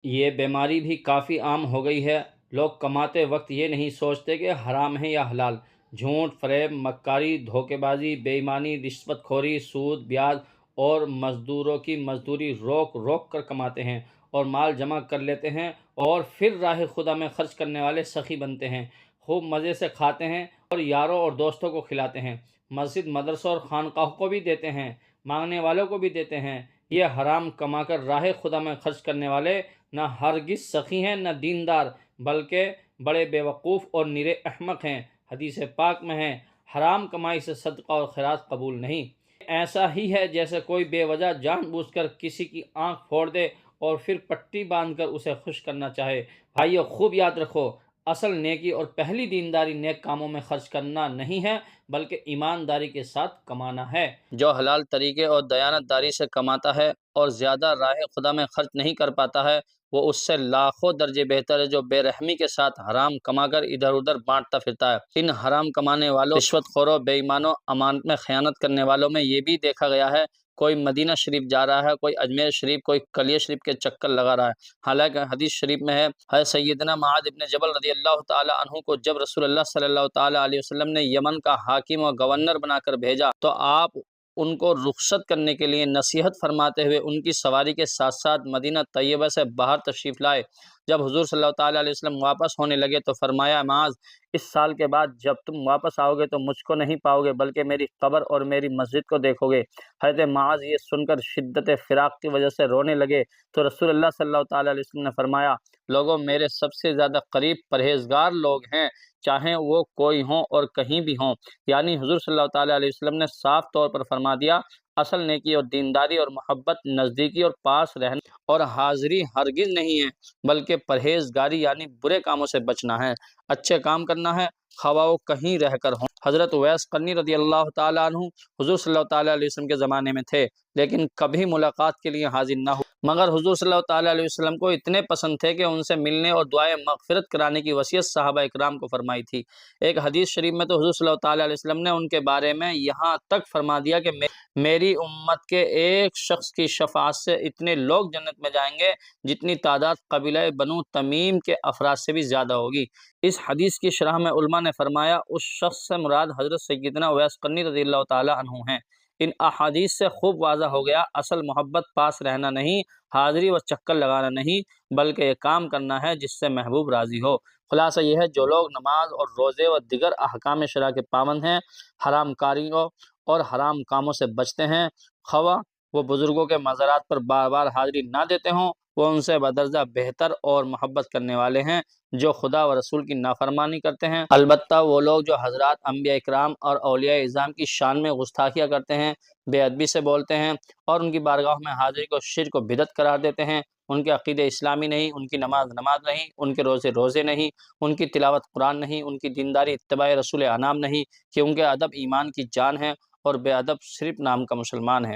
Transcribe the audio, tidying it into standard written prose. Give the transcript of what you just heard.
یہ بیماری بھی کافی عام ہو گئی ہے۔ لوگ کماتے وقت یہ نہیں سوچتے کہ حرام ہے یا حلال۔ جھوٹ، فریب، مکاری، دھوکے بازی، بے ایمانی، رشوت خوری، سود، بیاج اور مزدوروں کی مزدوری روک روک کر کماتے ہیں اور مال جمع کر لیتے ہیں، اور پھر راہ خدا میں خرچ کرنے والے سخی بنتے ہیں۔ خوب مزے سے کھاتے ہیں اور یاروں اور دوستوں کو کھلاتے ہیں۔ مسجد، مدرسوں اور خانقاہوں کو بھی دیتے ہیں، مانگنے والوں کو بھی دیتے ہیں۔ یہ حرام کما کر راہ خدا میں خرچ کرنے والے نہ ہرگز سخی ہیں نہ دیندار، بلکہ بڑے بیوقوف اور نرے احمق ہیں۔ حدیث پاک میں ہے، حرام کمائی سے صدقہ اور خیرات قبول نہیں۔ ایسا ہی ہے جیسے کوئی بے وجہ جان بوجھ کر کسی کی آنکھ پھوڑ دے اور پھر پٹی باندھ کر اسے خوش کرنا چاہے۔ بھائیو، خوب یاد رکھو، اصل نیکی اور پہلی دینداری نیک کاموں میں خرچ کرنا نہیں ہے، بلکہ ایمانداری کے ساتھ کمانا ہے۔ جو حلال طریقے اور دیانت داری سے کماتا ہے اور زیادہ راہ خدا میں خرچ نہیں کر پاتا ہے، وہ اس سے لاکھوں درجے بہتر ہے جو بے رحمی کے ساتھ حرام کما کر ادھر ادھر بانٹتا پھرتا ہے۔ ان حرام کمانے والوں، رشوت خوروں، بے ایمانوں، امانت میں خیانت کرنے والوں میں یہ بھی دیکھا گیا ہے، کوئی مدینہ شریف جا رہا ہے، کوئی اجمیر شریف، کوئی کلیہ شریف کے چکر لگا رہا ہے۔ حالانکہ حدیث شریف میں ہے، حضرت سیدنا معاذ بن جبل رضی اللہ تعالی عنہ کو جب رسول اللہ صلی اللہ تعالی علیہ وسلم نے یمن کا حاکم اور گورنر بنا کر بھیجا تو آپ ان کو رخصت کرنے کے لیے نصیحت فرماتے ہوئے ان کی سواری کے ساتھ ساتھ مدینہ طیبہ سے باہر تشریف لائے۔ جب حضور صلی اللہ تعالیٰ علیہ وسلم واپس ہونے لگے تو فرمایا، معاذ، اس سال کے بعد جب تم واپس آؤ گے تو مجھ کو نہیں پاؤ گے، بلکہ میری قبر اور میری مسجد کو دیکھو گے۔ حضرت معاذ یہ سن کر شدت فراق کی وجہ سے رونے لگے تو رسول اللہ صلی اللہ تعالیٰ علیہ وسلم نے فرمایا، لوگوں، میرے سب سے زیادہ قریب پرہیزگار لوگ ہیں، چاہیں وہ کوئی ہوں اور کہیں بھی ہوں۔ یعنی حضور صلی اللہ تعالیٰ علیہ وسلم نے صاف طور پر فرما دیا، اصل نیکی اور دینداری اور محبت نزدیکی اور پاس رہنا اور حاضری ہرگز نہیں ہے، بلکہ پرہیزگاری یعنی برے کاموں سے بچنا ہے، اچھے کام کرنا ہے، خواہ وہ کہیں رہ کر ہوں۔ حضرت اویس قرنی رضی اللہ تعالیٰ عنہ حضور صلی اللہ تعالیٰ علیہ وسلم کے زمانے میں تھے، لیکن کبھی ملاقات کے لیے حاضر نہ ہو، مگر حضور صلی اللہ تعالیٰ علیہ وسلم کو اتنے پسند تھے کہ ان سے ملنے اور دعائے مغفرت کرانے کی وصیت صحابہ اکرام کو فرمائی تھی۔ ایک حدیث شریف میں تو حضور صلی اللہ تعالیٰ علیہ وسلم نے ان کے بارے میں یہاں تک فرما دیا کہ میری امت کے ایک شخص کی شفاعت سے اتنے لوگ جنت میں جائیں گے جتنی تعداد قبیلہ بنو تمیم کے افراد سے بھی زیادہ ہوگی۔ اس حدیث کی شرح میں علماء نے فرمایا، اس شخص سے مراد حضرت سیدنا اویس قرنی رضی اللہ تعالی عنہ ہیں۔ ان احادیث سے خوب واضح ہو گیا، اصل محبت پاس رہنا نہیں، حاضری و چکر لگانا نہیں، بلکہ یہ کام کرنا ہے جس سے محبوب راضی ہو۔ خلاصہ یہ ہے، جو لوگ نماز اور روزے و دیگر احکام شرع کے پابند ہیں، حرام کاریوں اور حرام کاموں سے بچتے ہیں، خواہ وہ بزرگوں کے مزارات پر بار بار حاضری نہ دیتے ہوں، وہ ان سے بدرجہ بہتر اور محبت کرنے والے ہیں جو خدا و رسول کی نافرمانی کرتے ہیں۔ البتہ وہ لوگ جو حضرات انبیاء اکرام اور اولیاء اعظام کی شان میں گستاخیاں کرتے ہیں، بے ادبی سے بولتے ہیں اور ان کی بارگاہوں میں حاضری کو شرک و بدعت قرار دیتے ہیں، ان کے عقیدے اسلامی نہیں، ان کی نماز نماز نہیں، ان کے روزے روزے نہیں، ان کی تلاوت قرآن نہیں، ان کی دینداری اتباع رسول انعام نہیں، کیونکہ ادب ایمان کی جان ہے اور بے ادب صرف نام کا مسلمان ہے۔